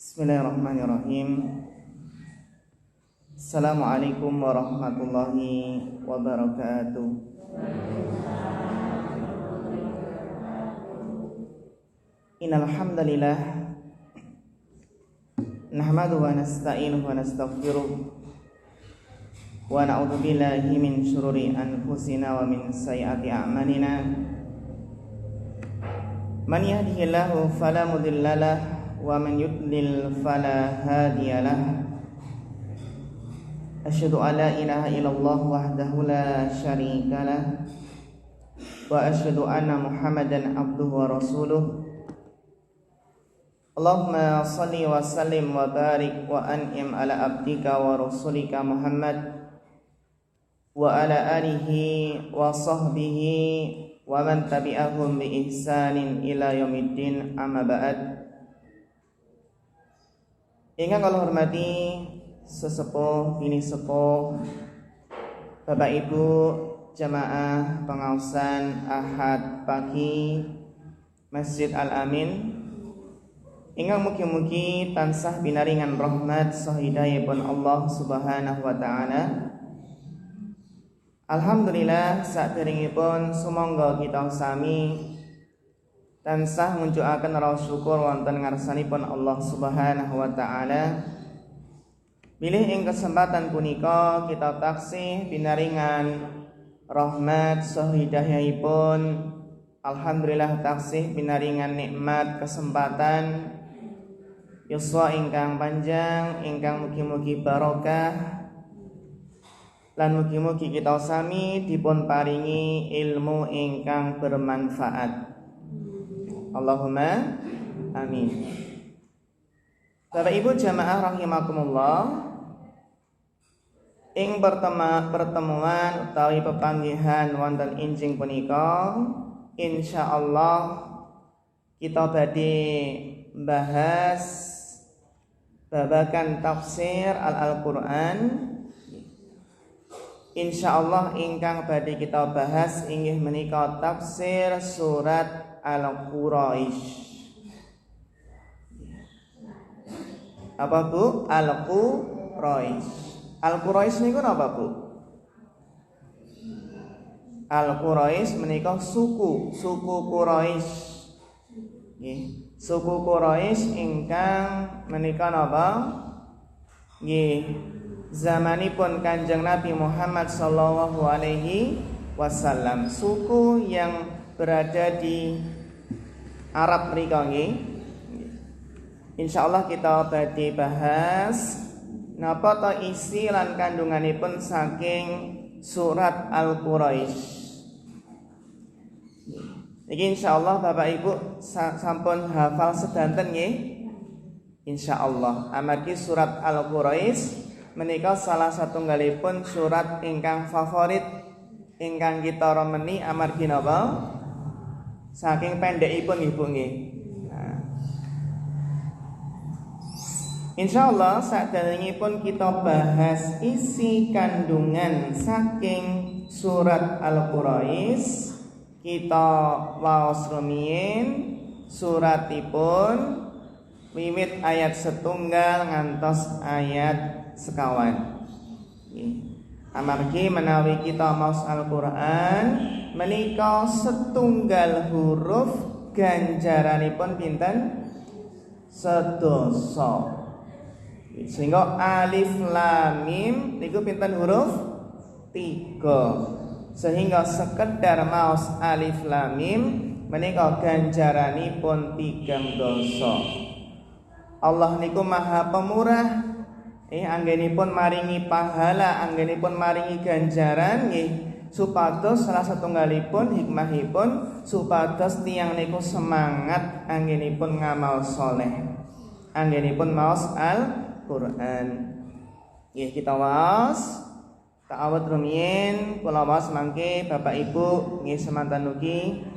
Bismillahirrahmanirrahim. Assalamualaikum warahmatullahi wabarakatuh. Innal hamdalillah nahmaduhu wa nasta'inuhu wa nastaghfiruh wa na'udzu billahi min syururi anfusina wa min sayyiati a'malina. Man yahdihillahu fala mudhillalah wa man yudlil fala hadiyalah. Asyhadu an la ilaha illallah wahdahu la syarikalah wa asyhadu anna Muhammadan abduhu wa rasuluh. Allahumma shalli wa sallim wa barik wa an'im ala abdika wa rasulika Muhammad wa ala alihi wa sahbihi wa man tabi'ahum bi ihsanin ila yaumiddin, amma ba'd. Ingkang kula hormati sesepuh bini sepuh, Bapak Ibu jamaah pengaosan Ahad pagi Masjid Al-Amin, ingkang mugi-mugi tansah binaringan rahmat sahidayipun Allah Subhanahu wa taala. Alhamdulillah, saderengipun sumangga kita sami tansah munjukaken rasa syukur wonten ngarsanipun Allah Subhanahu wa taala. Bilih ing kesempatan punika kita taksih binaringan rahmat sahidayahipun. Alhamdulillah taksih binaringan nikmat kesempatan yuswa ingkang panjang, ingkang mugi-mugi barokah, lan mugi-mugi kita sami dipun paringi ilmu ingkang bermanfaat. Allahumma amin. Bapak Ibu jamaah rahimakumullah, ing pertemuan utawi pepanggihan wonten injing punika insyaallah kita badhe bahas babagan tafsir Al-Qur'an. Insyaallah ingkang badhe kita bahas inggih menika tafsir surat Al-Quraisy. Apa Bu? Al-Quraisy. Al-Quraisy niku napa Bu? Al-Quraisy menika suku Quraisy. Nggih, suku Quraisy ingkang menika napa? Nggih, zamanipun Kanjeng Nabi Muhammad sallallahu alaihi wasallam, suku yang berada di Arab mrika nggih. Insyaallah kita badhe bahas napa ta isi lan kandunganipun saking surat Al-Quraisy. Iki insyaallah Bapak Ibu sampun hafal sedanten nggih. Insyaallah amargi surat Al-Quraisy menika salah satunggalipun surat ingkang favorit ingkang kita remeni amargi napa? Saking pendekipun nggih Bu nggih. Nah, insyaallah saderengipun kita bahas isi kandungan saking surat Al-Quraisy, kita waos rumiyin suratipun wiwit ayat setunggal ngantos ayat sekawan. Amargi menawi kita maos Al-Qur'an menika setunggal huruf ganjaranipun pinten? Sedasa. Sehingga alif lam mim niku pinten huruf? 3. Sehingga sekedar maos alif lam mim menika ganjaranipun 3 Allah niku Maha Pemurah. Anggenipun maringi pahala, anggenipun maringi ganjaran nggih, supados salah satunggalipun hikmahipun supados tiyang niku semangat anggenipun ngamal soleh, anggenipun maos Al-Qur'an. Nggih kita waos ta'awud rumiyin, kula waos mangke Bapak Ibu nggih semanten ugi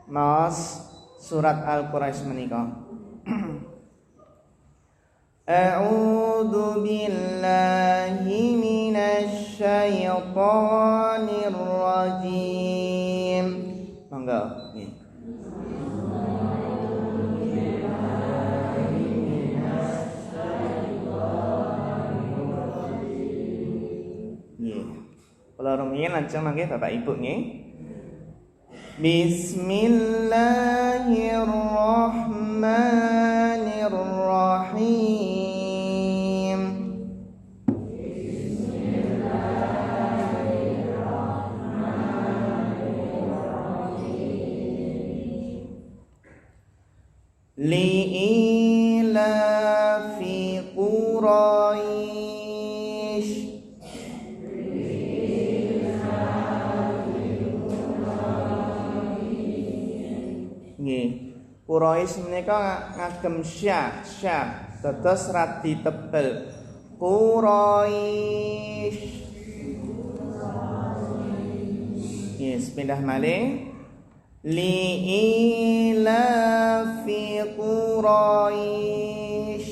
maos surat Al-Quraisy menika. A'udzu billahi minasy syaithanir rajim. Monggo nggih. Kula rumiyin lancung mangke Bapak Ibu nggih. Bismillahirrahmanirrahim. Li'ilafi Quraisy. Nggih, Quraisy menika ngagem sya, dados radi tebel. Quraisy. Yes, pindah malih. Li'ilafi Quraisy.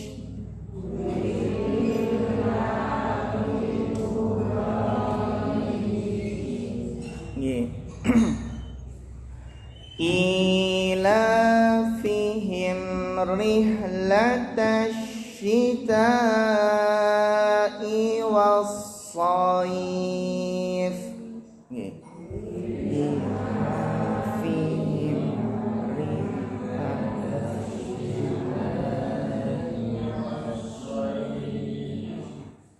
Nggih. Ilafihim rihlatash syita'i was-shayf. Nggih. Ilafihim rihlatash syita'i was-shayf.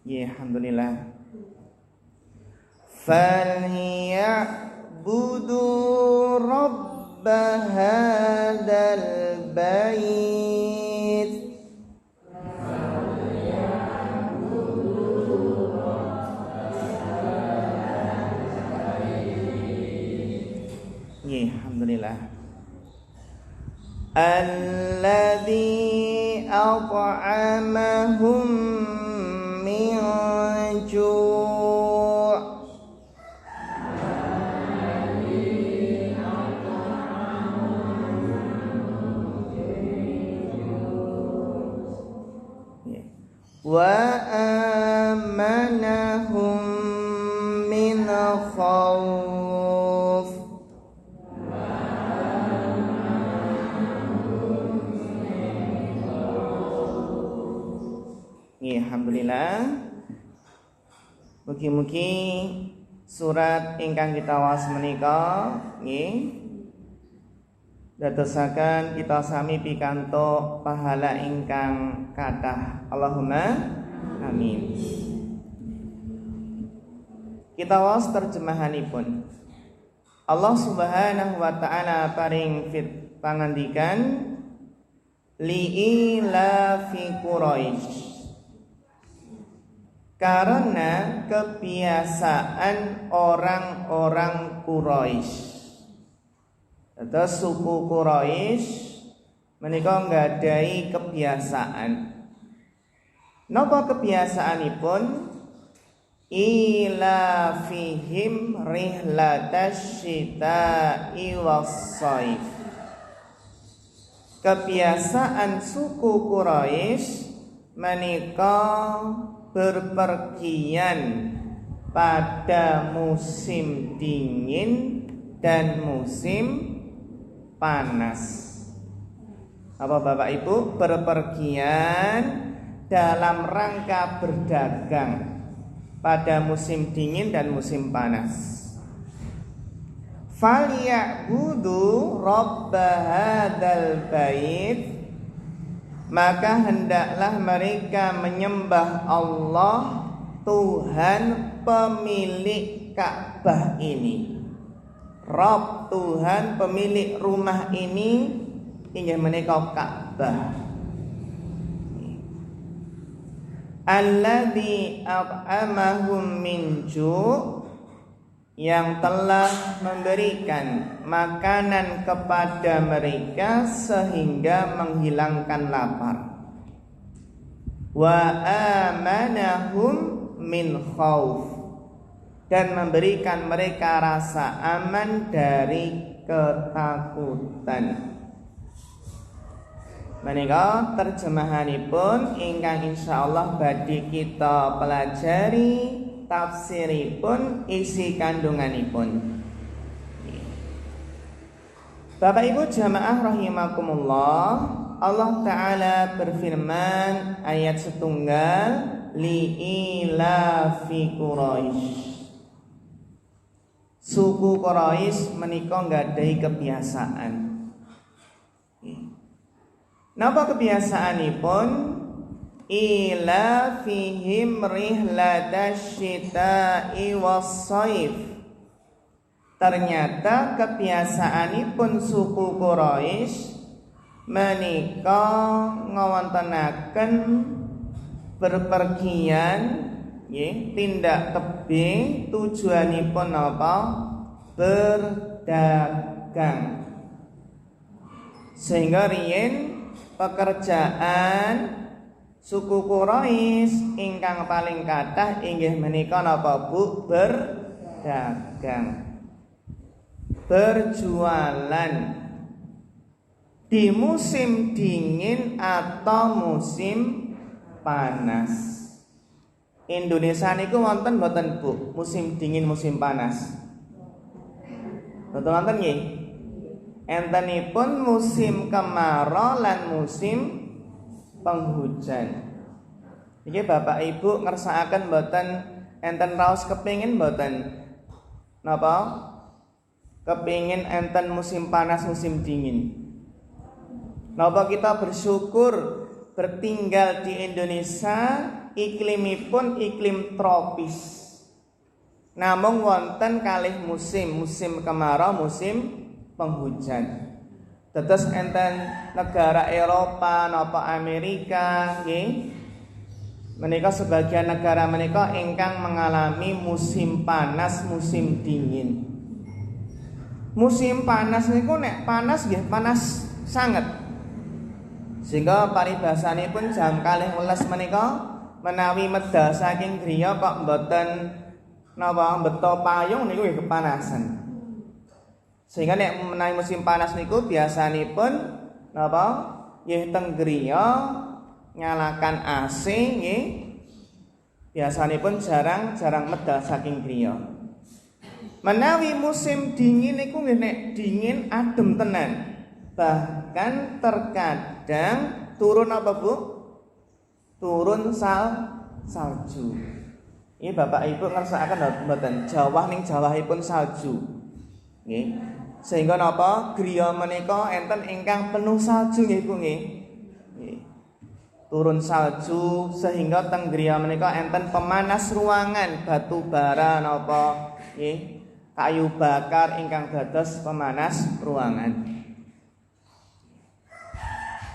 Nggih, alhamdulillah. Falyabudu rabb hadzal bait. Nggih, alhamdulillah. Alladzi at'amahum min ju'. Wa amanahum min khawf. Alhamdulillah. Mugi-mugi surat ingkang kita waos menika nggih dadosaken kita sami pikantuk pahala ingkang kathah. Allahumma amin. Kita waos terjemahanipun. Allah Subhanahu wa taala paring pangandikan li'ilafi Quraisy. Karena kebiasaan orang-orang Quraisy. Terus suku Quraisy menika nggadahi kebiasaan. Napa kebiasaanipun? Ilafihim rihlatash syita'i was-shayf. Kebiasaan suku Quraisy menika berpergian pada musim dingin dan musim panas. Apa Bapak Ibu? Berpergian dalam rangka berdagang pada musim dingin dan musim panas. Falyabudu rabb hadzal bait. Maka hendaklah mereka menyembah Allah, Tuhan pemilik Ka'bah ini. Rabb, Tuhan pemilik rumah ini, inggih menika Ka'bah. Alladzi at'amahum min ju', yang telah memberikan makanan kepada mereka sehingga menghilangkan lapar. Wa amanahum min khauf, dan memberikan mereka rasa aman dari ketakutan. Menika terjemahanipun ingkang insyaallah badhe kita pelajari tafsiripun, isi kandunganipun. Bapak Ibu jamaah rahimakumullah, Allah Ta'ala berfirman ayat setunggal, li'ilafi Quraisy. Quraisy suku Quraisy menika nggadahi kebiasaan. Napa kebiasaanipun? Ila fihim rihlatash syita'i was-shaif. Ternyata kebiasaanipun suku Quraisy menika ngawontenaken berpergian nggih tindak tebing tujuanipun apa? Berdagang. Sehingga riyen pekerjaan suku Quraisy ingkang paling kathah inggih menika napa Bu? Berdagang. Berjualan di musim dingin atau musim panas. Indonesia niku wonten mboten Bu? Musim dingin, musim panas. Betul wonten nggih? Entenipun musim kemarau lan musim penghujan. Iki Bapak Ibu ngersakaken mboten enten raos kepingin mboten? Napa? Kepingin enten musim panas, musim dingin. Napa kita bersyukur bertinggal di Indonesia iklimipun iklim tropis. Namung wonten kalih musim, musim kemarau, musim penghujan. Tetes enten negara Eropa napa Amerika nggih. Menika sebagian negara menika ingkang mengalami musim panas, musim dingin. Musim panas niku nek panas nggih panas sanget. Sehingga paribasanipun jam 12 menika menawi medal saking griya kok mboten napa beto payung niku nggih kepanasan. Sehingga nek menawi musim panas niku biasanipun napa nggih teng griya nyalakan AC nggih. Biasanipun jarang medal saking griya. Menawi musim dingin niku nggih nek dingin adem tenan. Bahkan terkadang turun apa Bu? Turun salju. Ini Bapak Ibu ngersakaken mboten jawah ning jawahipun salju. Nggih. Sehingga napa griya menika enten ingkang penuh salju nggih Bu nggih. Nggih. Turun salju sehingga teng griya menika enten pemanas ruangan batu bara napa nggih kayu bakar ingkang dados pemanas ruangan.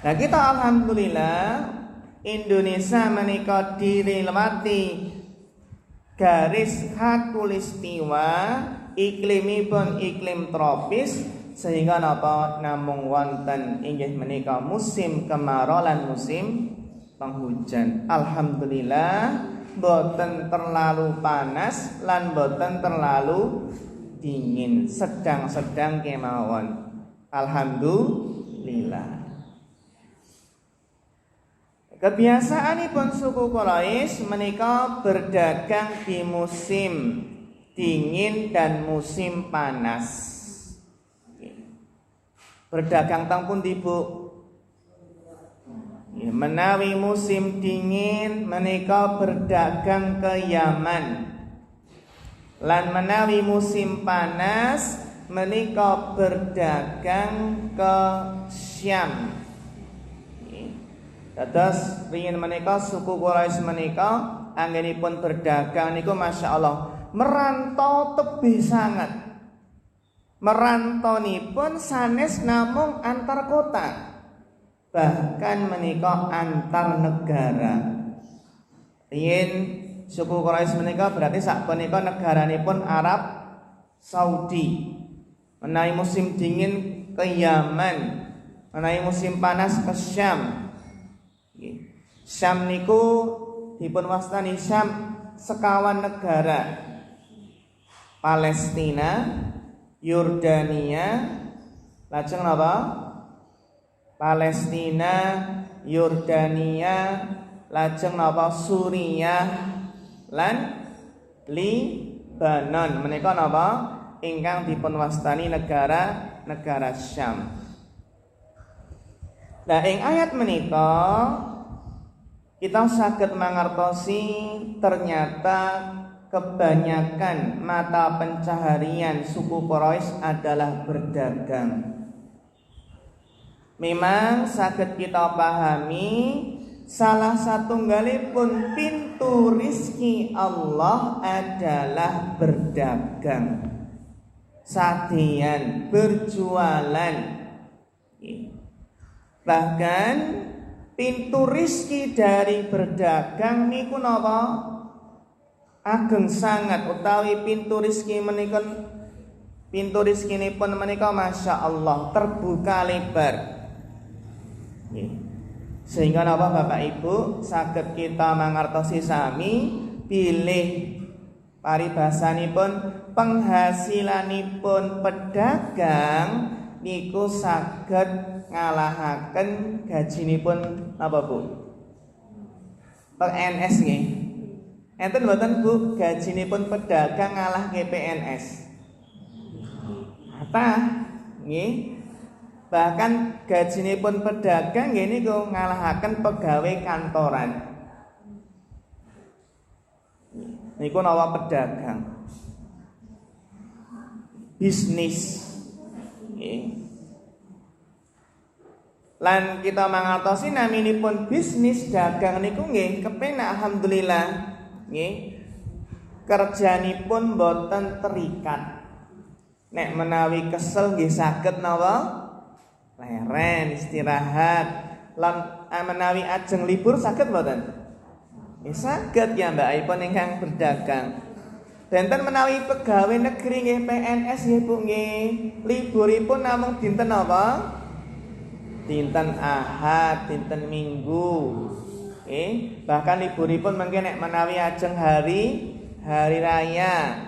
Nah kita alhamdulillah Indonesia menika dilewati garis khatulistiwa iklimipun iklim tropis sehingga napa namung wonten inggih menika musim kemarau lan musim penghujan. Alhamdulillah boten terlalu panas lan boten terlalu dingin, sedang-sedang kemawon. Alhamdulillah. Kebiasaanipun suku Quraisy menika berdagang di musim dingin dan musim panas. Berdagang teng pundi Bu? Menawi musim dingin menika berdagang ke Yaman. Lan menawi musim panas menika berdagang ke Syam. Dados ringin menika suku Quraisy menika anggenipun berdagang niku Masya Allah merantau tebih sangat. Merantonipun sanes namung antar kota, bahkan menika antar negara. Ringin suku Quraisy menika berarti sakpunika negaranipun Arab Saudi. Menawi musim dingin ke Yaman, menawi musim panas ke Syam. Syam niku dipun wastani Syam sekawan negara. Palestina, Yordania, lajeng napa? Palestina, Yordania, lajeng napa? Suriah lan Libanon. Menika napa? Ingkang dipun wastani negara Syam. Nah, ing ayat menika kita saged mangertosi ternyata kebanyakan mata pencaharian suku Quraisy adalah berdagang. Memang saged kita pahami salah satunggalipun pintu rizki Allah adalah berdagang. Sadeyan berjualan. Bahkan pintu rizki dari berdagang niku napa? Ageng sangat utawi pintu rizki menika, pintu rizkinipun menika Masya Allah terbuka lebar. Sehingga napa Bapak Ibu saged kita mangertosi sami bilih paribasanipun penghasilanipun pedagang niku saged ngalahaken gajinipun apa Bu? PNS nggih. Enten mboten Bu gajinipun pedagang ngalahke PNS? Apa? Nggih. Bahkan gajinipun pedagang nggih niku ngalahaken pegawai kantoran. Niku nawa pedagang. Bisnis. Nggih. Lan kita mangertosi naminipun bisnis dagang niku nggih kepenak alhamdulillah. Nggih. Kerjanipun boten terikat. Nek menawi kesel nggih saged napa? Leren istirahat. Lan menawi ajeng libur saged mboten? Nggih saged ya mbakipun ingkang berdagang. Benten menawi pegawai negeri nggih PNS nggih Bu nggih. Liburipun namung dinten napa? Dinten Ahad, dinten Minggu. Bahkan liburipun mengke nek menawi ajeng hari raya,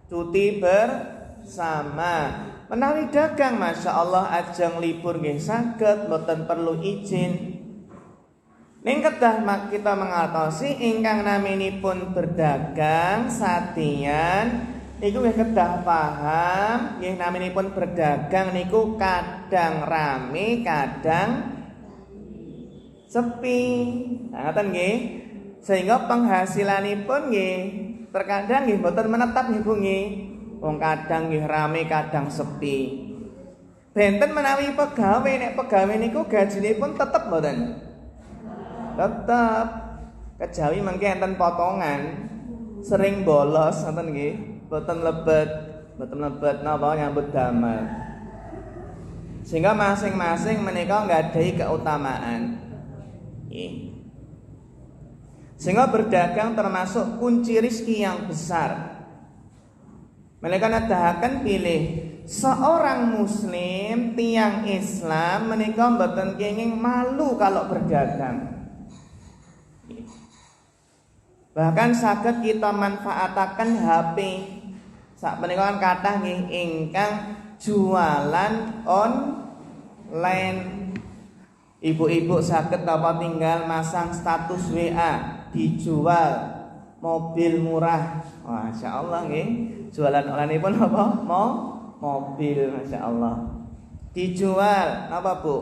cuti bersama. Menawi dagang Masya Allah ajeng libur nggih saged mboten perlu izin. Ning kedah kita mangertosi ingkang naminipun berdagang sadeyan niku nggih kedah paham nggih naminipun berdagang niku kadang rame, kadang sepi. Nah, ngoten nggih. Sehingga penghasilanipun nggih terkadang nggih mboten menetap nggih Bu nggih. Wong kadang nggih rame, kadang sepi. Benten menawi pegawai, nek pegawai niku gajinipun tetep mboten? Tetep. Kejawi mengke enten potongan, sering bolos ngoten nggih. Mboten lebet napa nyambut damel. Sehingga masing-masing menika nggadahi keutamaan. Sehingga berdagang termasuk kunci rizki yang besar. Mereka nedahaken pilih seorang muslim tiang Islam menika mboten kenging malu kalau berdagang. Bahkan saged kita manfaataken HP. Sak menika kan kathah nggih ingkang jualan online. Ibu-ibu saged napa tinggal masang status WA dijual mobil murah. Masya Allah nggih. Jualan online pun apa? Mobil Masya Allah. Dijual apa Bu?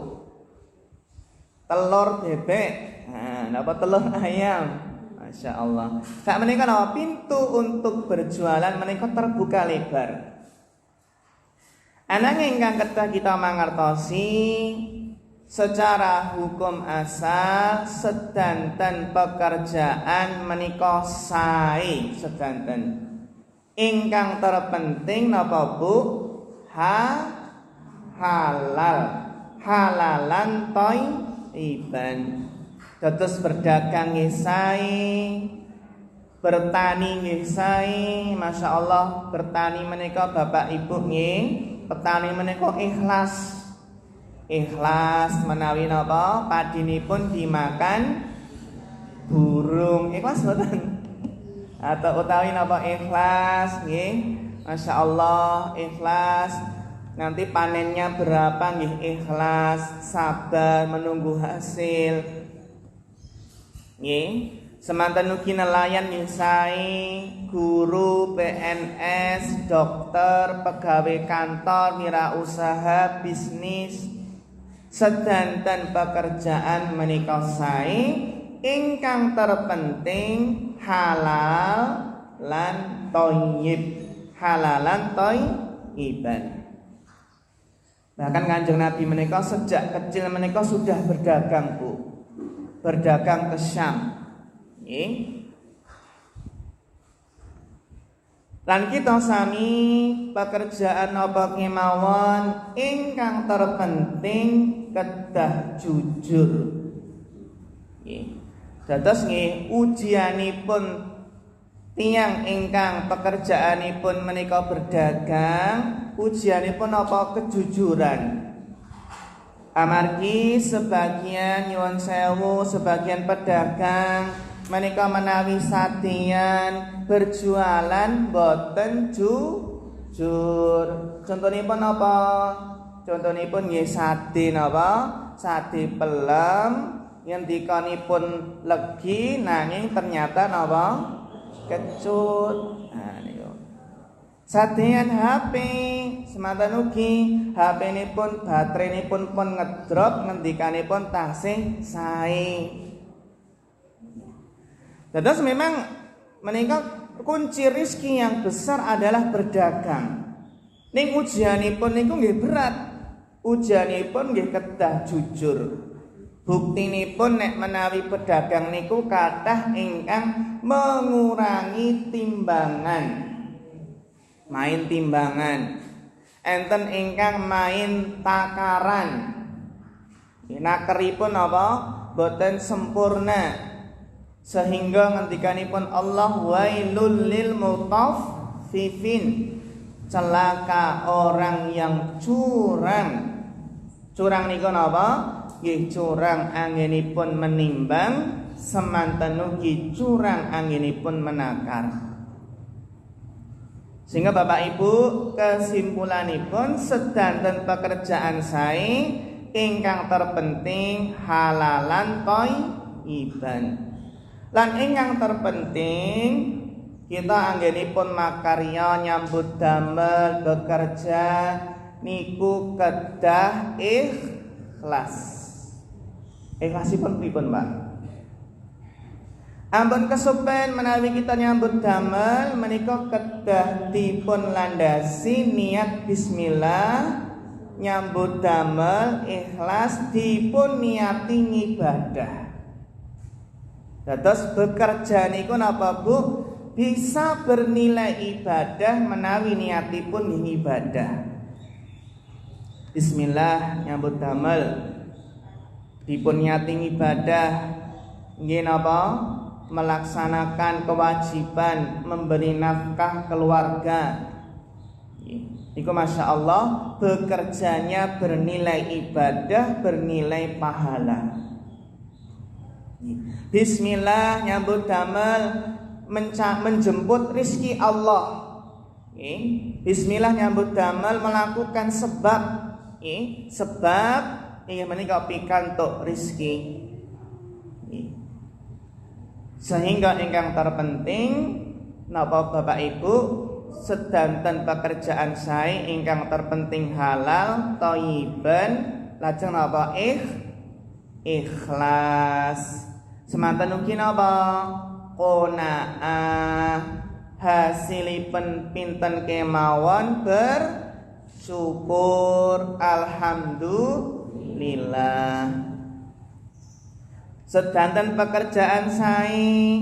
Telur bebek. Nah, napa telur ayam? Masya Allah. Sak menika napa pintu untuk berjualan menika terbuka lebar. Ananging ingkang kedah kita mangertosi secara hukum asal sedanten pekerjaan menika sae sedanten. Ingkang terpenting napa Bu? Halal. Halalan thayyiban. Dados berdagang nggih sae, bertani nggih sae. Masya Allah bertani menika Bapak Ibu nggih, petani menika ikhlas. Ikhlas menawi napa padinipun dimakan burung. Ikhlas mboten? Atau utawi napa ikhlas nggih. Masya Allah ikhlas. Nanti panennya berapa nggih ikhlas, sabar menunggu hasil. Nggih. Semanten ugi nelayan nggih sae, guru, PNS, dokter, pegawai kantor, wirausaha, bisnis, sedanten pekerjaan menika sae. Ingkang terpenting halal lan thayyib, halalan thayyiban. Bahkan Kanjeng Nabi menika sejak kecil menika sudah berdagang, Bu. Berdagang ke Syam. Nggih. Lan kita sami pekerjaan apa kemawon ingkang terpenting kedah jujur. Nggih. Dados nggih ujianipun tiyang ingkang pekerjaanipun menika berdagang, ujianipun apa kejujuran. Amargi sebagian nyuwun sewu, sebagian pedagang menika menawi sadeyan berjualan boten jujur. Contonipun apa? Contonipun nggih sade napa? Sade pelem ngendikanipun legi nanging ternyata napa? Kecut. Nah niku. Sadeyan HP semanten ugi HP-nipun baterai-nipun pun ngedrop ngendikanipun tasih sae. Dados memang menika kunci rizki yang besar adalah berdagang. Ning ujianipun niku nggih berat. Ujianipun nggih kedah jujur. Buktinipun nek menawi pedagang niku kathah ingkang mengurangi timbangan. Main timbangan. Enten ingkang main takaran. Nakeripun apa? Boten sempurna. Sehingga ngendikanipun Allah wailul lil mutaffifin. Celaka orang yang curang. Curang niku napa? Nggih curang anggenipun menimbang, semanten ugi curang anggenipun menakar. Sehingga Bapak Ibu kesimpulanipun sedanten pekerjaan sae ingkang terpenting halalan thayyiban. Lan ingkang terpenting kita anggenipun makarya nyambut damel bekerja niku kedah ikhlas. Ikhlasipun pripun, Pak? Ampun kesupen menawi kita nyambut damel menika kedah dipun landasi niat bismillah, nyambut damel ikhlas dipun niati ngibadah. Dados bekerja niku napa Bu? Bisa bernilai ibadah menawi niatipun ibadah. Bismillah nyambut damel dipun niati ibadah nggih napa? Melaksanakan kewajiban memberi nafkah keluarga. Iku masya Allah bekerjanya bernilai ibadah, bernilai pahala. Bismillah nyambut damel menjemput rizki Allah. Bismillah nyambut damel melakukan sebab. Sebab menika pikantuk rizki. Sehingga ingkang terpenting napa Bapak Ibu sedanten pekerjaan sae ingkang terpenting halal thayyiban lajeng napa ikhlas. Semanten ugi napa qanaah hasilipun pinten kemawon bersyukur alhamdulillah. Sedanten pekerjaan sae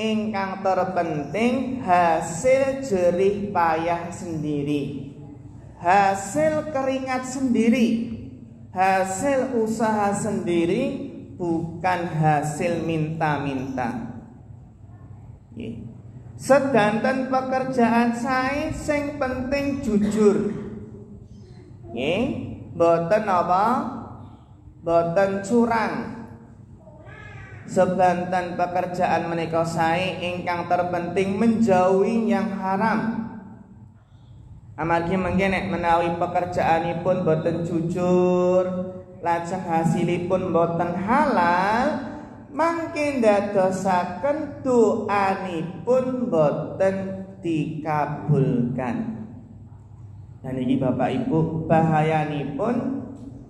ingkang terpenting hasil jerih payah sendiri, hasil keringat sendiri, hasil usaha sendiri, bukan hasil minta-minta. Sedanten pekerjaan sae sing penting jujur. Boten apa? Boten curang. Sedanten pekerjaan menika sae ingkang terpenting menjauhi yang haram. Amargi mengke nek menawi pekerjaanipun boten jujur, lajeng hasilipun boten halal, mangke ndadosaken doanipun boten dikabulkan. Dan ini Bapak Ibu bahayanipun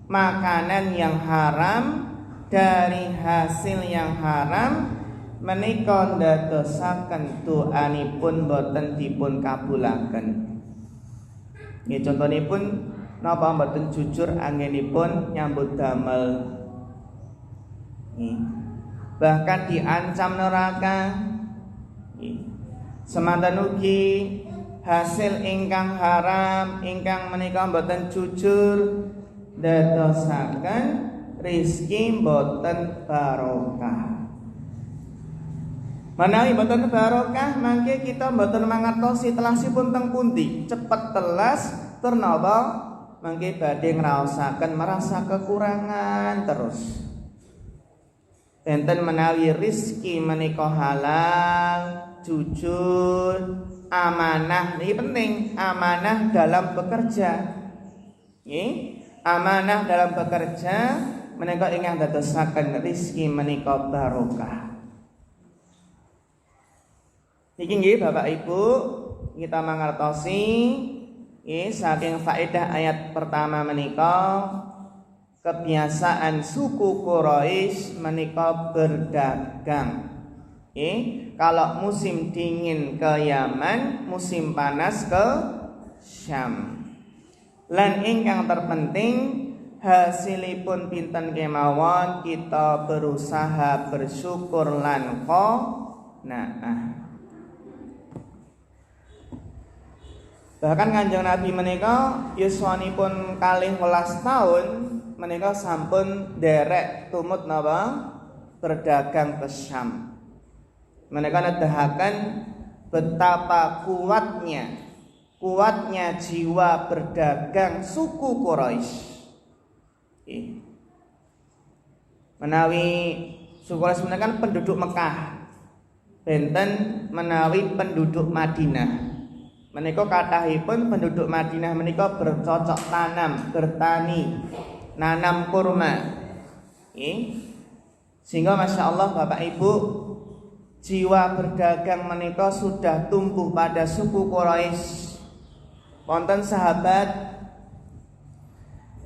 makanan yang haram dari hasil yang haram menika ndadosaken doanipun boten dipun kabulaken. Nggih contonipun napa boten jujur anggenipun nyambut damel. Bahkan diancam neraka. Semanten ugi hasil ingkang haram ingkang menika boten jujur ndadosaken rizki boten barokah. Menawi boten barokah mangke kita boten mangertosi telasipun teng pundi, cepet telas tur napa mangke badhe ngraosaken merasa kekurangan terus. Enten menawi rizki menika halal, jujur, amanah. Ini penting, amanah dalam bekerja. Amanah dalam bekerja menika ingkang dadosaken rizki menika barokah. Iki nggih Bapak Ibu, kita mangertosi saking faedah ayat pertama menika kebiasaan suku Quraisy menika berdagang. Kalau musim dingin ke Yaman, musim panas ke Syam. Lan ingkang terpenting hasilipun pinten kemawon kita berusaha bersyukur lan qanaah. Bahkan Kanjeng Nabi menika yuswanipun 12 tahun menika sampun derek tumut napa berdagang ke Syam. Menika nedahaken betapa kuatnya jiwa berdagang suku Quraisy. Menawi suku Quraisy menika kan penduduk Mekah, benten menawi penduduk Madinah. Menika kathahipun penduduk Madinah menika bercocok tanam, bertani, nanam kurma. Sehingga Masya Allah Bapak Ibu, jiwa berdagang menika sudah tumbuh pada suku Quraisy. Wonten sahabat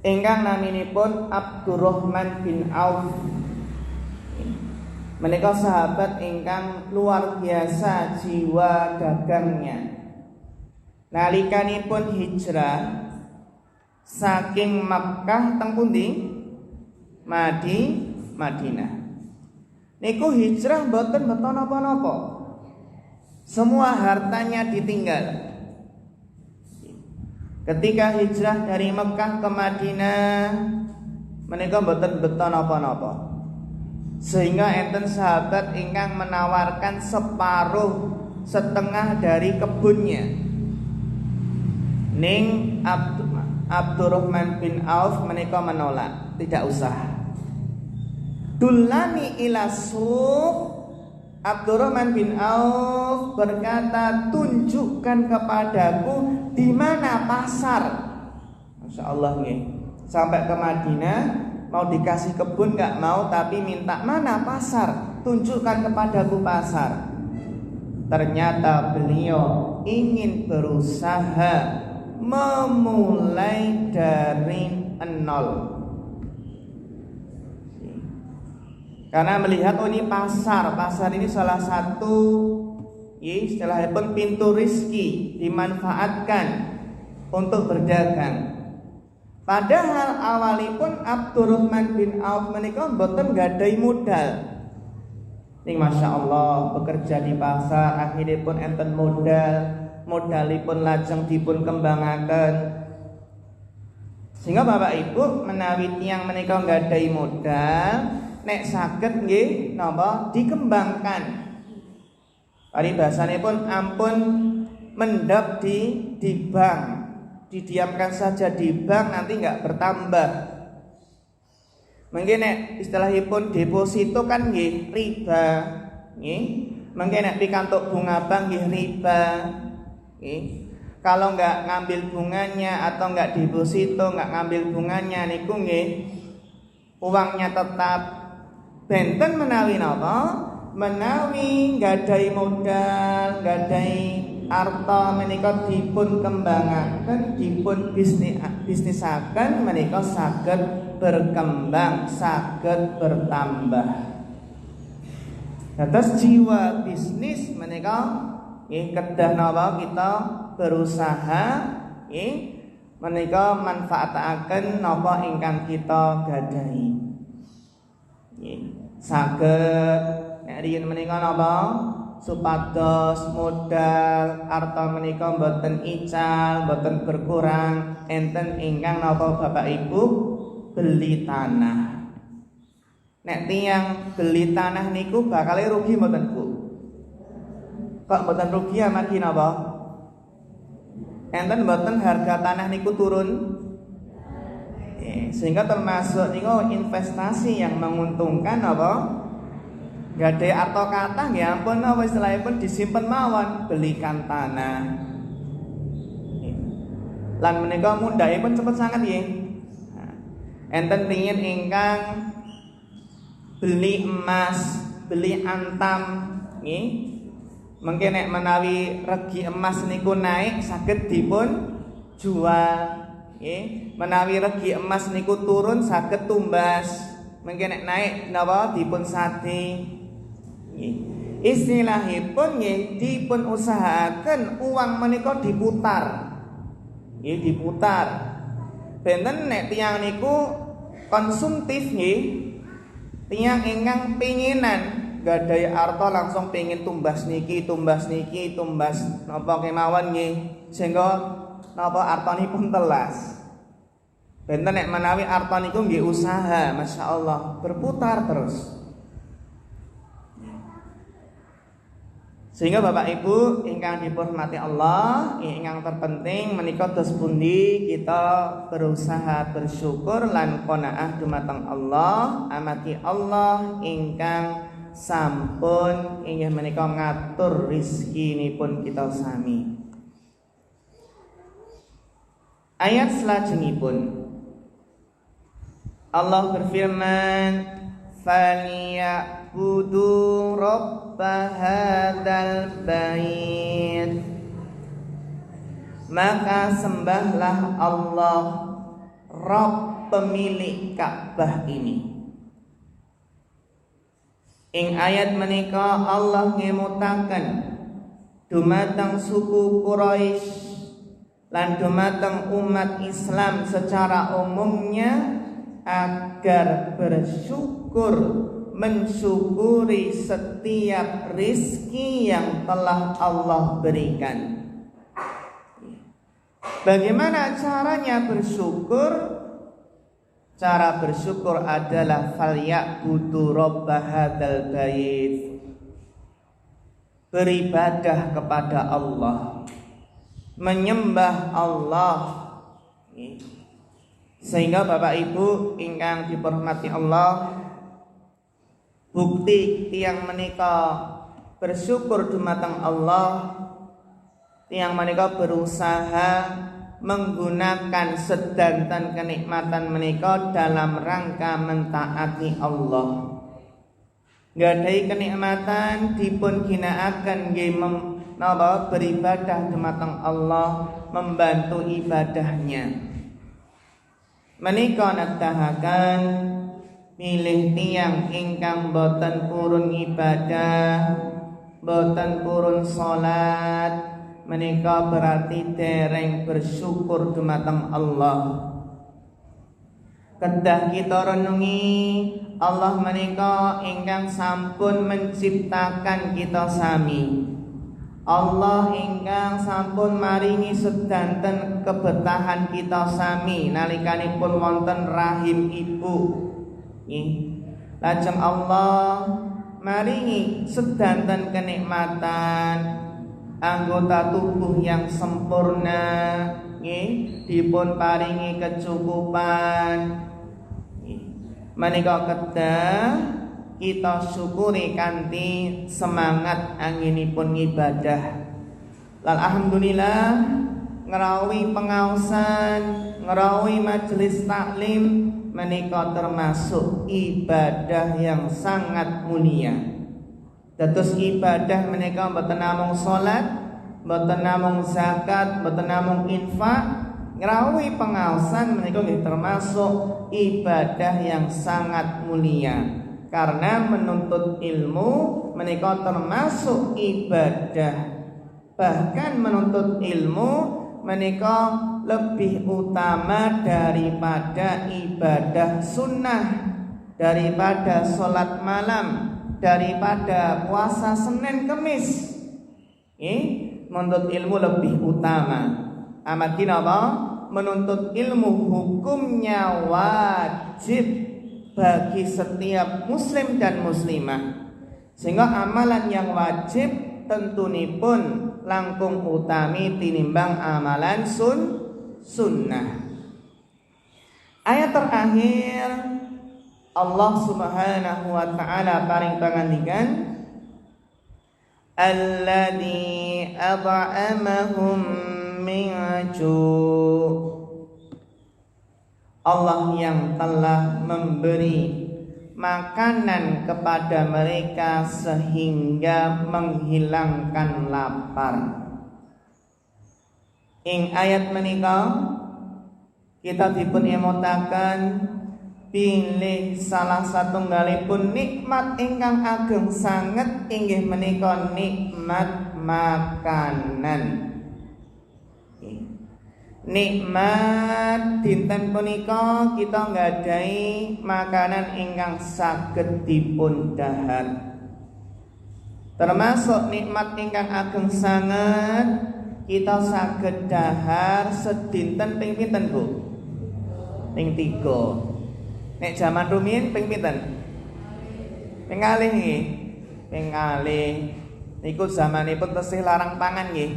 ingkang naminipun Abdurrahman bin Auf. Menika sahabat ingkang luar biasa jiwa dagangnya. Nalikanipun hijrah saking Makkah teng pundi? Madinah. Niku hijrah mboten napa-napa. Semua hartanya ditinggal. Ketika hijrah dari Mekah ke Madinah menika mboten beton napa-napa. Sehingga enten sahabat ingkang menawarkan setengah dari kebunnya. Ning Abdurrahman bin Auf menika menolak, tidak usah. Dullani ila suq. Abdurrahman bin Auf berkata, tunjukkan kepadaku di mana pasar. Masya Allah nih. Sampai ke Madinah mau dikasih kebun nggak mau, tapi minta mana pasar, tunjukkan kepadaku pasar. Ternyata beliau ingin berusaha memulai dari nol. Karena melihat ini pasar ini salah satu istilahipun pintu rizki dimanfaatkan untuk berdagang. Padahal awalipun Abdurrahman bin Auf menika mboten gadai modal. Ning Masya Allah bekerja di pasar akhiripun enten modalipun lajeng dipun kembangaken. Sehingga Bapak Ibu menawi tiyang menika nggadahi modal nek saged nggih napa dikembangkan. Paribasanipun ampun mendap di bank, didiamkan saja di bank nanti enggak bertambah. Mungkin nek istilahipun deposito kan nggih riba, nggih. Mungkin nek pikantuk bunga bank nggih riba. Kalau nggak ngambil bunganya atau nggak deposito, nggak ngambil bunganya niku nggih uangnya tetap benten menawi napa? Menawi nggadahi modal, nggadahi arta menika dipun kembangaken, dipun bisnisaken menika saged berkembang, saged bertambah. Terus jiwa bisnis menika nggih kedah napa kita berusaha nggih menika manfaataken napa ingkang kita gadahi. Nggih, saged nek riyen menika napa supados modal arta menika boten ical, boten berkurang, enten ingkang napa Bapak Ibu beli tanah. Nek tiyang beli tanah niku bakal rugi mboten Bu? Kok mboten rugi amargi napa? Enten mboten harga tanah niku turun? Sehingga termasuk niku investasi yang menguntungkan apa? Gadhe arta kathah nggih ampun apa istilahipun disimpen mawon, belikan tanah. Lan menika mundhakipun cepet sanget nggih. Enten pengin ingkang beli emas, beli antam nggih. Mengke nek menawi regi emas niku naik saged dipun jual nggih. Menawi regi emas niku turun saged tumbas. Mengke nek naik napa dipun sate. Istilahipun nggih dipun usahaken uang menika diputar. Nggih diputar. Benten nek tiyang niku konsumtif nggih. Tiyang ingkang pinginan gadai arta langsung pengin tumbas niki, tumbas napa kemawon nggih. Sehingga napa artanipun telas. Benten nek menawi arta niku nggih usaha, masyaallah berputar terus. Sehingga Bapak Ibu ingkang dihormati Allah, ingkang terpenting menika dos pundi kita berusaha bersyukur lan qanaah dumateng Allah, amati Allah ingkang sampun inggih menika ngatur rezekinipun kita sami. Ayat selajengipun Allah berfirman, "Falyabudu rabba hadzal bait." Maka sembahlah Allah, Rabb pemilik Ka'bah ini. Ing ayat menika Allah ngemutaken dumateng suku Quraisy lan dumateng umat Islam secara umumnya agar bersyukur, mensyukuri setiap rizki yang telah Allah berikan. Bagaimana caranya bersyukur? Cara bersyukur adalah falyabudu rabba hadzal bait. Beribadah kepada Allah, menyembah Allah. Sehingga Bapak Ibu ingkang dihormati Allah, bukti tiyang menika bersyukur dumateng Allah, tiyang menika berusaha menggunakan sedanten kenikmatan menika dalam rangka mentaati Allah. Nggadahi kenikmatan dipun ginakaken nggih menapa beribadah dumateng Allah, membantu ibadahnya. Menika nedahaken milih tiyang ingkang boten purun ibadah, boten purun salat, menika berarti dereng bersyukur dumateng Allah. Kedah kita renungi Allah menika ingkang sampun menciptakan kita sami. Allah ingkang sampun maringi sedanten kebetahan kita sami nalikanipun wonten rahim ibu. Lajeng Allah maringi sedanten kenikmatan anggota tubuh yang sempurna, dipun paringi kecukupan. Menika kedah kita syukuri kanthi semangat anginipun ibadah. Alhamdulillah ngerawi pengaosan, ngerawi majelis taklim menika termasuk ibadah yang sangat mulia. Dados ibadah menika mboten namung salat, mboten namung zakat, mboten namung infak. Ngerawi pengaosan menika nggih termasuk ibadah yang sangat mulia. Karena menuntut ilmu menika termasuk ibadah. Bahkan menuntut ilmu menika lebih utama daripada ibadah sunnah, daripada sholat malam, daripada puasa Senin Kemis. Menuntut ilmu lebih utama. Amargi napa? Menuntut ilmu hukumnya wajib bagi setiap muslim dan muslimah. Sehingga amalan yang wajib tentunipun langkung utami tinimbang amalan sunnah. Ayat terakhir Allah Subhanahu wa taala paring pangandikan alladzi at'amahum min ju'. Allah yang telah memberi makanan kepada mereka sehingga menghilangkan lapar. Ing ayat menika kita dipun emotaken pilih salah satunggalipun nikmat ingkang ageng sanget inggih menika nikmat makanan. Nikmat dinten punika kita nggadahi makanan ingkang saged dipun dhahar. Termasuk nikmat ingkang ageng sanget kita saged dhahar sedinten ping pinten Bu? Ping 3. Nek jaman rumiyin ping pinten? Ping kalih nggih. Ping kalih. Niku zamanipun tesih larang pangan nggih.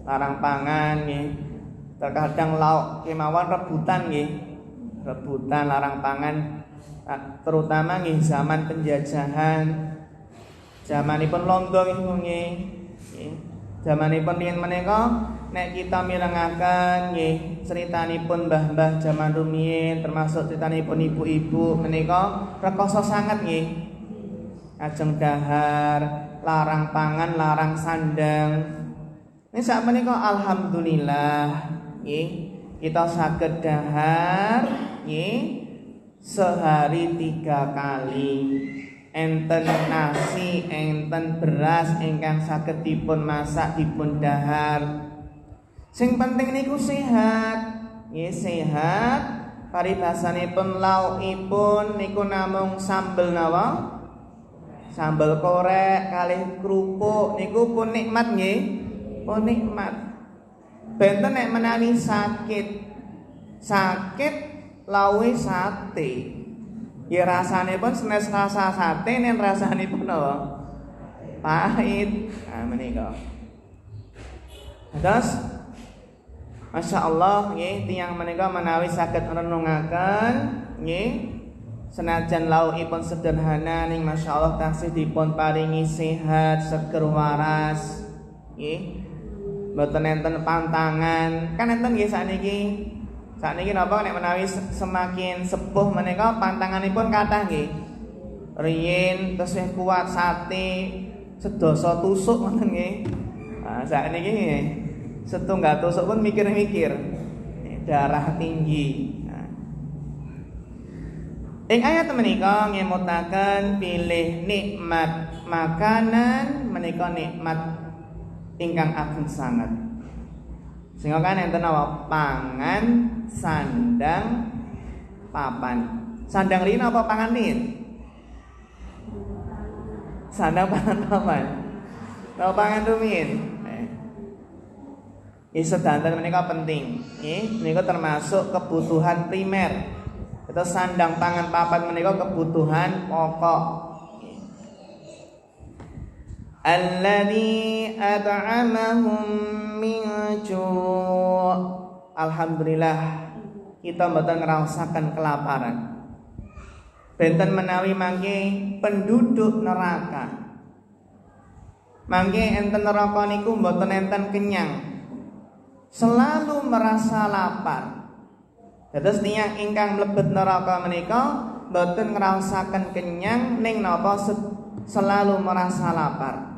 Larang pangan nggih. Terkadang lauk kemawon rebutan nggih. Rebutan larang pangan terutama nggih zaman penjajahan. Zamanipun londo nggih. Zamanipun riyen menika nek kita mirengaken nggih critanipun mbah-mbah zaman rumiyin termasuk critanipun ibu-ibu menika rekoso sanget nggih. Ajeng dahar, larang pangan, larang sandang. Ini saat menika alhamdulillah nggih kita saged dahar nggih sehari 3 kali. Enten nasi, enten beras ingkang saged dipun masak, dipun dahar. Sing penting niku sehat. Nggih sehat. Paribasanipun laukipun niku namung sambel napa? Sambel korek kalih kerupuk niku pun nikmat nggih. Pun nikmat. Benten nek menawi sakit lawe sate. Ya rasane pun senes rasa sate nen rasane pun apa? Pahit. Nah menika. Terus Masya Allah nggih tiyang menika menawi saged renungaken nggih senajan laukipun sederhana ning Masya Allah taksih dipun paringi sehat seger waras nggih. Mboten enten pantangan. Kan enten nggih sakniki. Sakniki napa nek menawi semakin sepuh menika pantanganipun kathah nggih. Riyin tesih kuat sate sedasa tusuk ngoten nggih. Nah sakniki nggih setunggal tusuk pun mikir-mikir. Darah tinggi. Nah. Ing ayat menika ngemutaken pilih nikmat makanan menika nikmat ingkang ageng sanget. Sehingga kan enten apa pangan, sandang, papan. Sandang riyin apa pangan riyin? Sandang pangan papan. Apa pangan rumiyin? Sedanten menika penting. Menika termasuk kebutuhan primer. Itu sandang pangan papan menika kebutuhan pokok. Alladzi at'amahum min ju'. Alhamdulillah kita mboten ngraosaken kelaparan. Benten menawi mangke penduduk neraka. Mangke enten neraka niku mboten enten kenyang. Selalu merasa lapar. Dados tiyang ingkang mlebet neraka menika mboten ngraosaken kenyang ning napa selalu merasa lapar.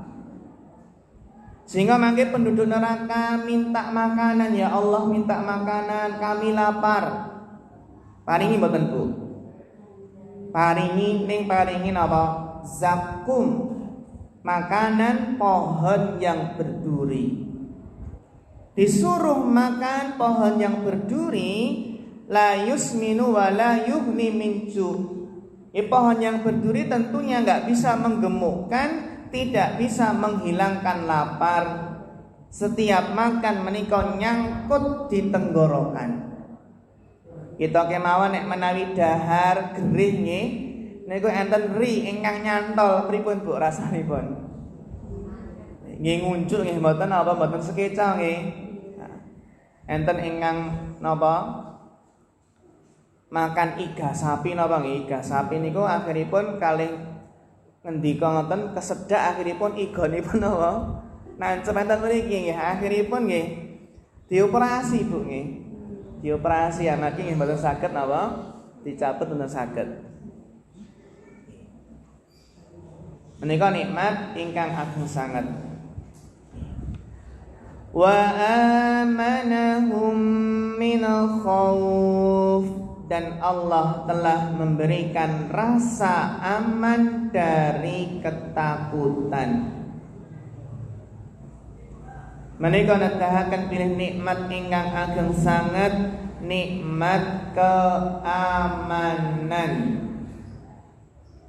Sehingga mangke penduduk neraka minta makanan, ya Allah minta makanan, kami lapar. Paringi mboten Bu? paringi napa? Zakum, makanan pohon yang berduri. Disuruh makan pohon yang berduri, la yusminu wa la yughni min ju'. Pohon yang berduri tentunya enggak bisa menggemukkan, tidak bisa menghilangkan lapar. Setiap makan menika nyangkut di tenggorokan. Kita kemawon nek menawi dahar gerih nggih, niku enten ri ingkang nyantol pripun Bu rasanipun? Nggih ngunjuk nggih mboten apa mboten sekeca nggih. Enten ingkang napa? Makan iga sapi napa nggih? Iga sapi niku akhiripun kalih ngendika ngoten kesedak akhiripun iganipun napa? Nancep enten mriki nggih akhiripun nggih dioperasi Bu nggih. Dioperasi amargi nggih mboten saged napa? Dicabut mboten saged. Menika nikmat ingkang agung sanget. Wa amanahum minal khauf, dan Allah telah memberikan rasa aman dari ketakutan. Menika nedahaken pilih nikmat ingkang ageng sanget, nikmat keamanan,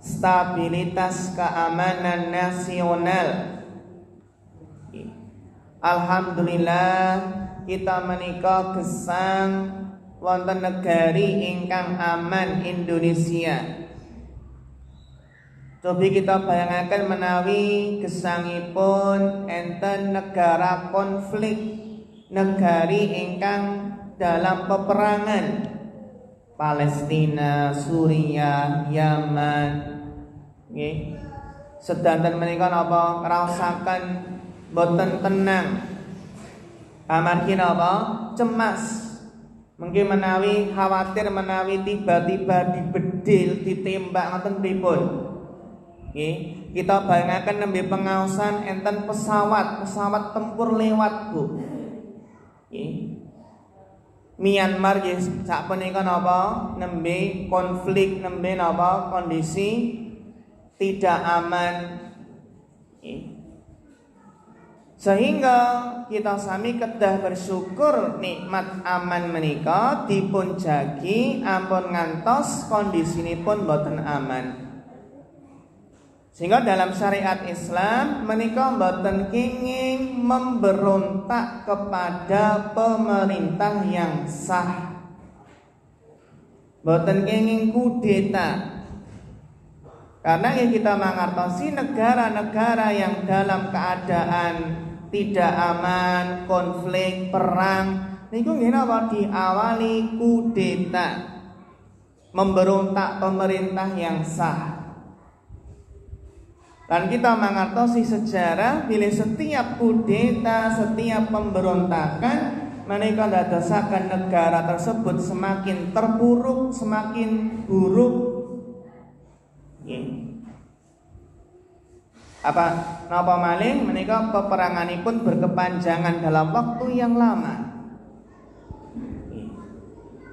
stabilitas keamanan nasional. Alhamdulillah kita menika gesang wonten negari ingkang aman Indonesia. Cobi kita bayangaken menawi gesangipun enten negara konflik, negari ingkang dalam peperangan, Palestina, Suriah, Yaman, nggih. Sedanten menika napa ngraosaken boten tenang. Amargi napa? Cemas. Mungkin menawi khawatir menawi tiba-tiba dibedil, ditembak ngoten pripun. Nggih, kita bayangaken nembe pengaosan enten pesawat tempur lewat, Bu. Nggih. Myanmar nggih sapunika napa? Nembe konflik, nembe napa? Kondisi tidak aman. Nggih. Sehingga kita sami kedah bersyukur nikmat aman menika dipun jagi ampun ngantos kondisinipun boten aman. Sehingga dalam syariat Islam menika boten kenging memberontak kepada pemerintah yang sah. Boten kenging kudeta. Karena kita mengertosi negara-negara yang dalam keadaan tidak aman, konflik, perang, niku nggih napa diawali kudeta, memberontak pemerintah yang sah. Dan kita mengertosi sejarah bila setiap kudeta, setiap pemberontakan menika ndadosaken negara tersebut semakin terpuruk, semakin buruk. Apa napa malih menika peperanganipun berkepanjangan dalam waktu yang lama.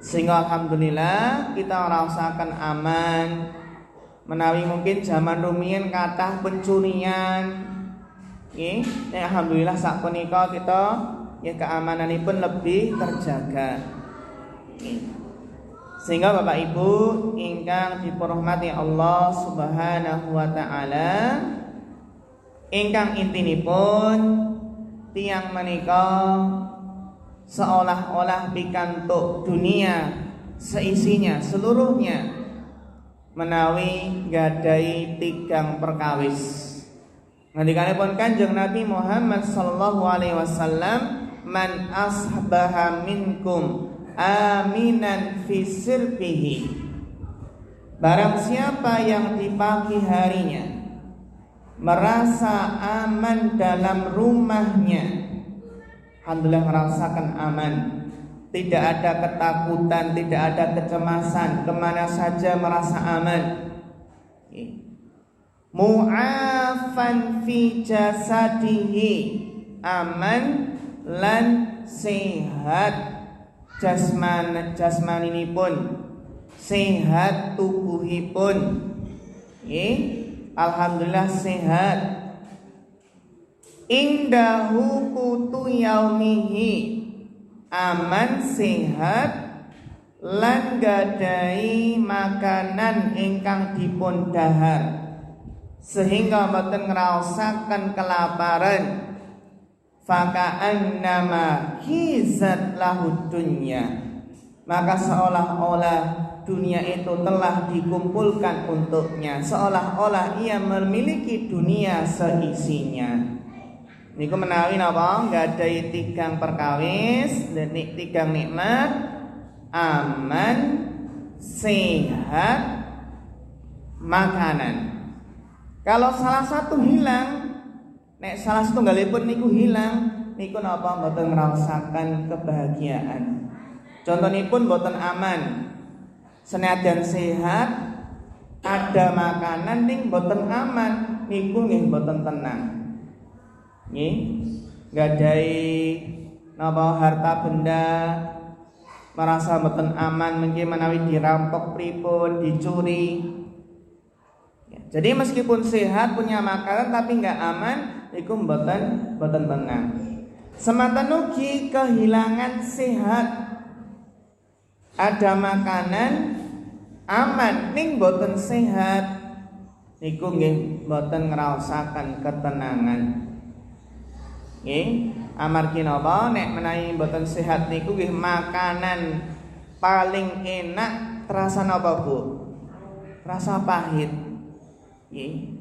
Sehingga alhamdulillah kita ngerasakan aman. Menawi mungkin zaman rumiyin kathah pencurian, nggih, alhamdulillah sapunika kita ya keamananipun lebih terjaga. Sehingga Bapak Ibu ingkang dipunrahmati Allah Subhanahu wa taala, ingkang intinipun tiyang menika seolah-olah pikantuk dunia seisinya seluruhnya menawi gadai tigang perkawis. Ngendikanipun Kanjeng Nabi Muhammad sallallahu alaihi wasallam, man asbaha minkum aminan fi sirbihi, barang siapa yang di pagi harinya merasa aman dalam rumahnya, alhamdulillah merasakan aman, tidak ada ketakutan, tidak ada kecemasan, kemana saja merasa aman. Mu'afan fi jasadihi, aman lan sehat jasmaninipun, sehat tubuhipun. Nggih, alhamdulillah sehat. Indahu kutu yaumihi, aman sehat lan gadai makanan ingkang dipun dahar sehingga mboten ngraosaken kelaparan. Faka'annama hizat lahu dunya, maka seolah-olah dunia itu telah dikumpulkan untuknya, seolah-olah ia memiliki dunia seisinya. Niku menawi napa gadai tigang perkawis dan tigang nikmat, aman, sehat, makanan. Kalau salah satu hilang, nek salah satu galipun niku hilang, niku napa mboten ngrasaken kebahagiaan. Contonipun mboten aman. Senajan sehat, ada makanan ning mboten aman, niku nggih mboten tenang. Nggih, gadai napa harta benda merasa mboten aman mengki menawi dirampok pripun, dicuri. Ya, jadi meskipun sehat punya makanan tapi enggak aman, iku mboten tenang. Semanten ugi kehilangan sehat, ada makanan aman ning mboten sehat, niku nggih mboten ngraosaken ketenangan. Nggih, amargi napa nek menawi mboten sehat niku nggih makanan paling enak terasa napa Bu? Rasa pahit. Nggih.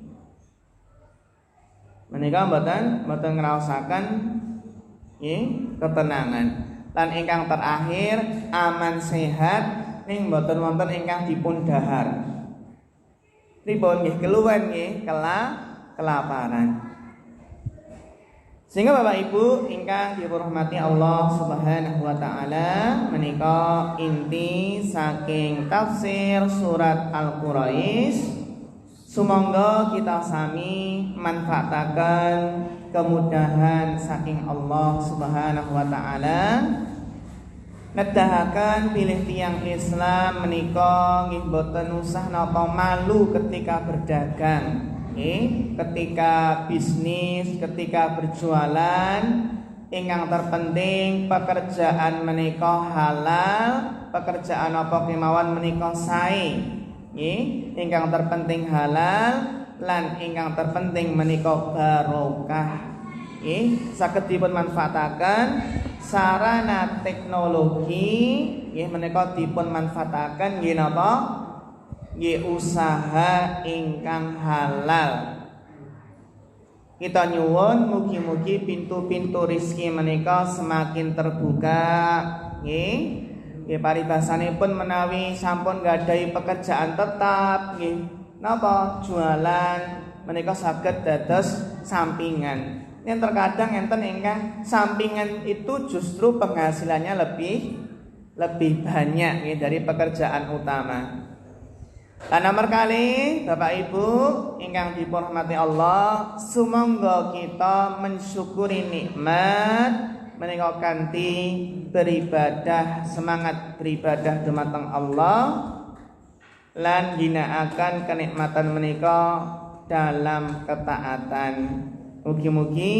Menika mboten ngraosaken nggih ketenangan. Lan ingkang terakhir aman sehat ning mboten wonten ingkang dipun dahar. Pripun nggih keluwen nggih kelaparan. Sehingga Bapak Ibu ingkang dirahmati Allah Subhanahu wa taala, menika inti saking tafsir surat Al-Quraisy. Sumangga kita sami manfaataken kemudahan saking Allah Subhanahu wa taala. Nedahaken pilih tiang Islam menika nggih boten usah napa malu ketika berdagang. Ketika bisnis, ketika berjualan, ingkang terpenting pekerjaan menika halal, pekerjaan apa kemawon menika sae. Ingkang terpenting halal lan ingkang terpenting menika barokah. Saged dipun manfaataken sarana teknologi menika dipun manfaataken nggih napa? Usaha ingkang halal. Kita nyuwun mugi-mugi pintu-pintu rezeki menika semakin terbuka. Nggih, paribasanipun menawi sampun gadhahi pekerjaan tetap, nggih, napa jualan menika saged dados sampingan. Yang terkadang enten ingkang sampingan itu justru penghasilannya lebih banyak nggih dari pekerjaan utama. Lan nomor kali Bapak Ibu ingkang dipurmati Allah, sumangga kita mensyukuri nikmat menika kanthi beribadah, semangat beribadah dumateng Allah lan ginakaken kenikmatan menika dalam ketaatan. Mugi-mugi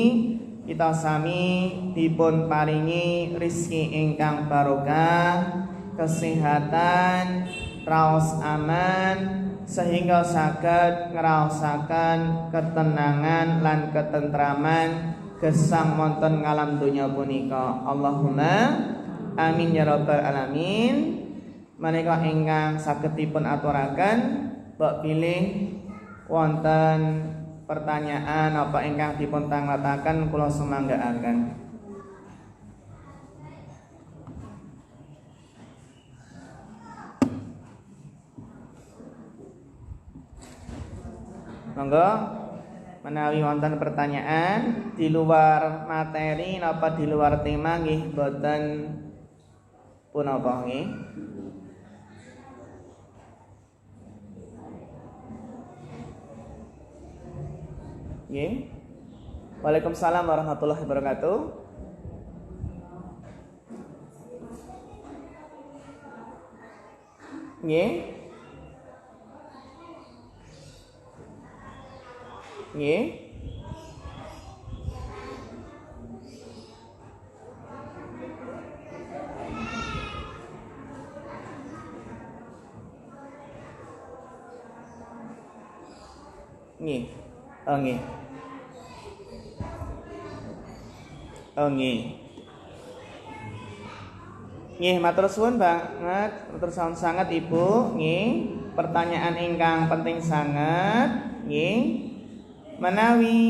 kita sami dipun paringi rezeki ingkang barokah, kesehatan, raos aman, sehingga saged ngraosaken ketenangan lan ketentraman gesang wonten ngalam donya punika. Allahumma amin ya rabbal alamin. Menika ingkang saged dipun aturaken, mbok pilih wonten pertanyaan apa ingkang dipun tangletaken kula sumanggaaken. Monggo menawi wonten pertanyaan di luar materi napa di luar tema nggih boten punapa nggih. Nggih. Waalaikumsalam warahmatullahi wabarakatuh. Nggih. Nggih. Nggih. Oh nggih. Oh nggih. Nggih, matur suwun banget, matur suwun sangat Ibu. Nggih, pertanyaan ingkang penting sangat. Nggih. Menawi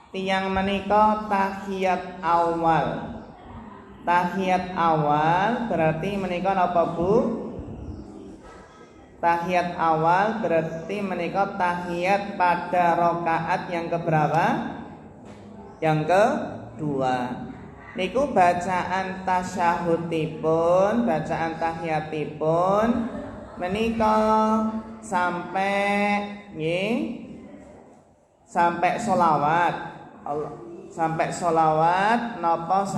tiyang menika tahiyat awal. Tahiyat awal berarti menika napa Bu? Tahiyat awal berarti menika tahiyat pada rakaat yang keberapa? Yang kedua. Niku bacaan tasyahudipun, bacaan tahiyatipun menika sampai nggih, sampai sholawat. Sampai sholawat napa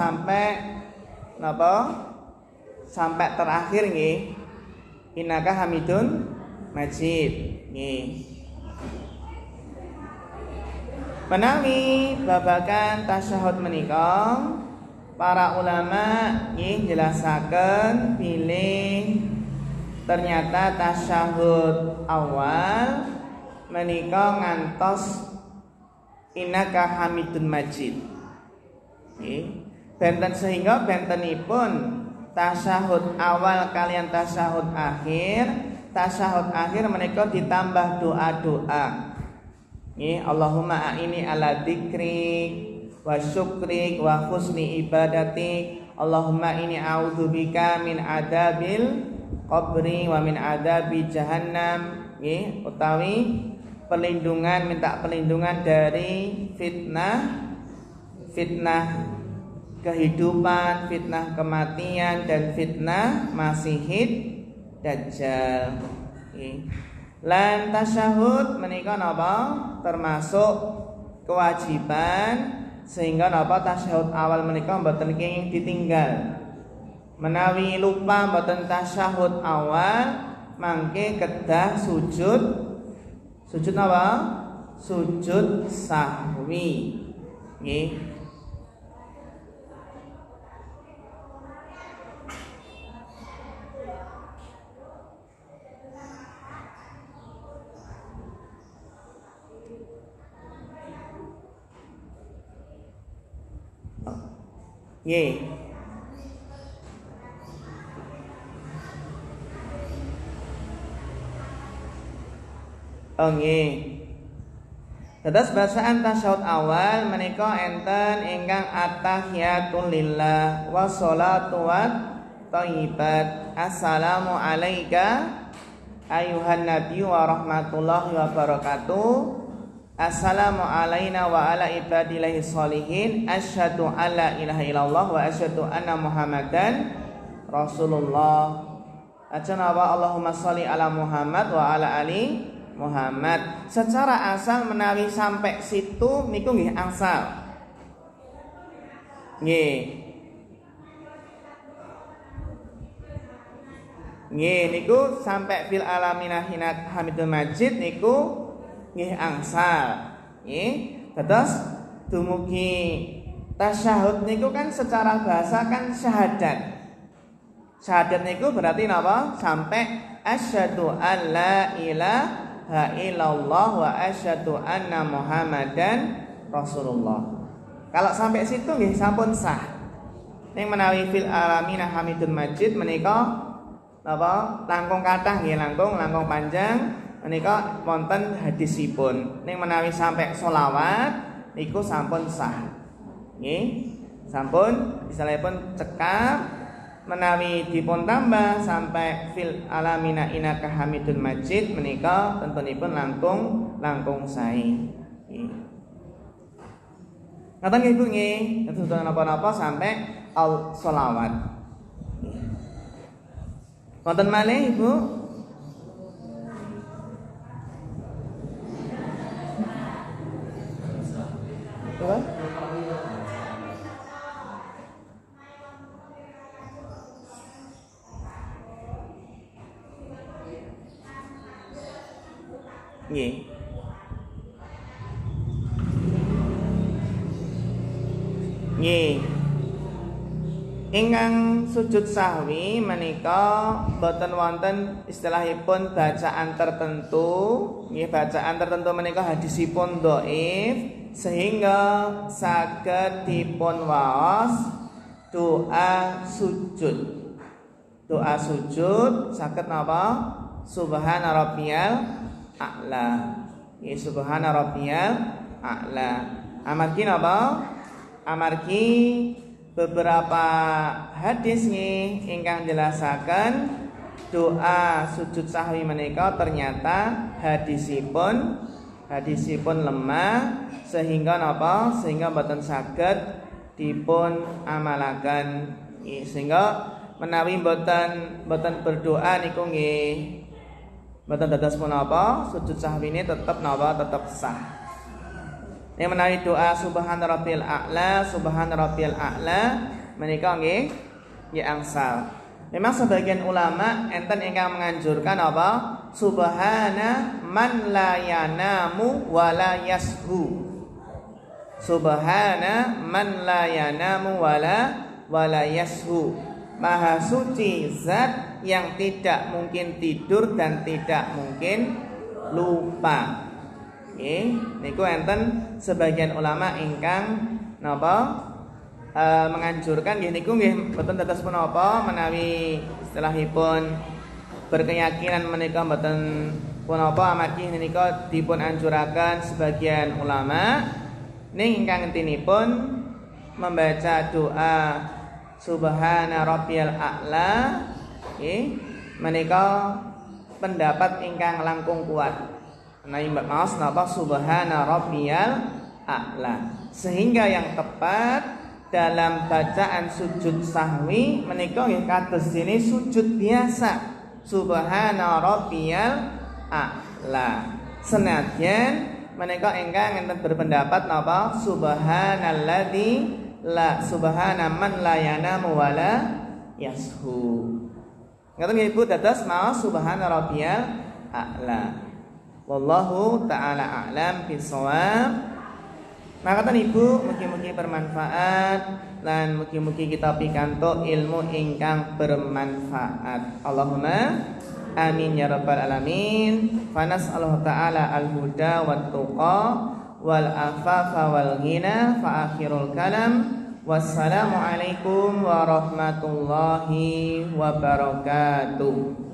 sampai terakhir nggih. Innaka Hamidun Majid nggih. Menawi babagan tasyahud menika para ulama nggih jelasaken bilih ternyata tasyahud awal menika ngantos Innaka Hamidun Majid nggih. Benten sehingga bentenipun tasyahud awal kalian tasyahud akhir. Tasyahud akhir menika ditambah doa-doa. Nggih, Allahumma a'ini ala dzikrik wa syukrik wa husni ibadatik. Allahumma inni a'udzubika min adabil qabri wa min adabi jahannam. Nggih, utawi perlindungan, minta perlindungan dari fitnah kehidupan, fitnah kematian, dan fitnah Masihid Dajjal. Lan tasyahud menika napa termasuk kewajiban, sehingga napa tasyahud awal menika mboten kenging ditinggal. Menawi lupa mboten tasyahud awal mangke kedah sujud napa? Sujud sahwi. Nggih. Nggih. Oh nggih. Dados bacaan tasyahud awal menika enten ingkang at-tahiyatul lillah wa sholatu wat thayyibat. Assalamu alayka ayuhan nabiyyu wa rahmatullahi wa barakatuh. Assalamu alayna wa ala ibadillahi sholihin. Asyhadu an la ilaha illallah wa asyhadu anna Muhammadan Rasulullah. Ajana wa Allahumma sholli ala Muhammad wa ala ali Muhammad. Secara asal menawi sampai situ niku nggih asal. Nggih. Nggih niku sampai fil alamina hinat Hamidul Majid niku nggih angsal. Nggih. Terus dumugi tasyahud niku kan secara bahasa kan syahadat. Syahadat niku berarti napa? Sampai asyhadu an la ilaha illallah wa asyhadu anna Muhammadan Rasulullah. Kalau sampai situ nggih sampun sah. Ning menawi fil alamina Hamidul Majid menika napa? Langkung kathah nggih, langkung panjang. Menika wonten hadisipun. Ning menawi sampai sholawat niku sampun sah. Nggih. Sampun misalipun cekap menawi dipun tambah sampai fil alamina innaka Hamidun Majid menika tentunipun langkung sae. Nggih. Ngaten nggih Bu nggih. Tentu napa-napa sampai al sholawat. Wonten malih Ibu? Apa? Nggih. Nggih. Ingkang sujud sahwi menika boten wonten istilahipun bacaan tertentu. Nggih, bacaan tertentu menika hadisipun dhaif sehingga saged dipun waos doa sujud. Doa sujud saged napa? Subhana rabbiyal a'la. Nggih, subhana rabbiyal a'la. Amargi napa? Amargi beberapa hadis nih ingkang jelasaken doa sujud sahwi menika ternyata hadisipun lemah sehingga napa? Sehingga boten saged dipun amalaken. Sehingga menawi boten berdoa niku nggih boten dados punapa sujud sahwi ini tetep napa? Tetep sah. Yang menawi doa subhana rabbiyal a'la menika nggih angsal. Memang sebagian ulama enten ingkang menganjurkan apa? Subhana man la yanamu wa la yashu. Subhana man la yanamu wa la yashu. Maha suci zat yang tidak mungkin tidur dan tidak mungkin lupa. Niku enten sebagian ulama ingkang napa menganjurkan niku nggih boten dados punapa menawi istilahipun berkeyakinan menika boten punapa amargi menika dipun anjuraken sebagian ulama ning ingkang entinipun membaca doa subhana rabbiyal a'la menika pendapat ingkang langkung kuat. Maos napa subhana rabbiyal a'la. Sehingga yang tepat dalam bacaan sujud sahwi menika nggih kados dene sujud biasa. Subhana rabbiyal a'la. Senadyan menika ingkang enten berpendapat napa subhanalladzi la subhana man la yanamu wa la yashu. Ngaten nggih Ibu dados maos subhana rabbiyal a'la. Wallahu ta'ala a'lam bishawab. Makaten Ibu mugi-mugi bermanfaat lan mugi-mugi kita pikantuk ilmu ingkang bermanfaat. Allahumma amin ya rabbal alamin. Fanas'allahu ta'ala al-huda wat tuqa wal afafa wal ghina fa akhirul kalam. Wassalamu alaikum warahmatullahi wabarakatuh.